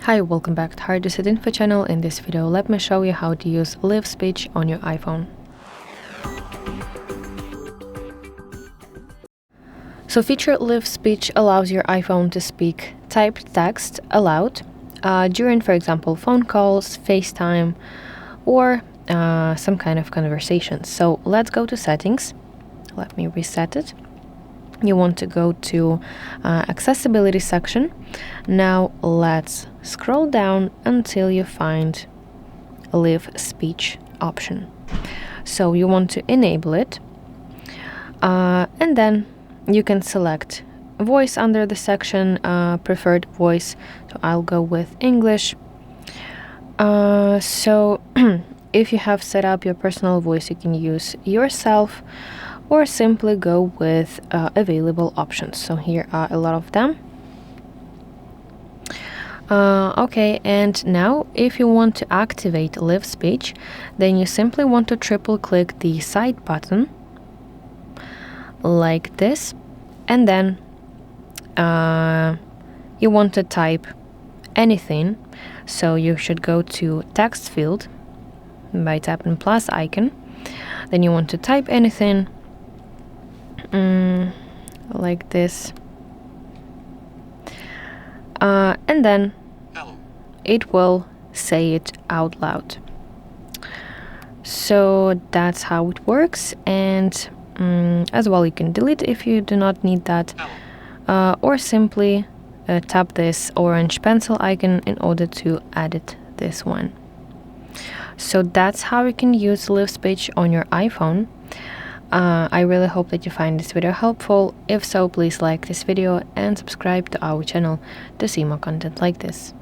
Hi, welcome back to HardReset.Info channel. In this video, let me show you how to use live speech on your iPhone. So feature live speech allows your iPhone to speak typed text aloud during, for example, phone calls, FaceTime, or some kind of conversation. So let's go to settings. Let me reset it. You want to go to accessibility section. Now let's scroll down until you find live speech option. So you want to enable it, and then you can select voice under the section, preferred voice. So I'll go with English. So if you have set up your personal voice, you can use yourself or simply go with available options. So here are a lot of them. Okay, and now if you want to activate live speech, then you simply want to triple click the side button like this, and then you want to type anything. So you should go to text field by tapping plus icon. Then you want to type anything like this, and then it will say it out loud. So that's how it works, and as well you can delete if you do not need that, or simply tap this orange pencil icon in order to edit this one. So that's how you can use live speech on your iPhone. I really hope that you find this video helpful. If so, please like this video and subscribe to our channel to see more content like this.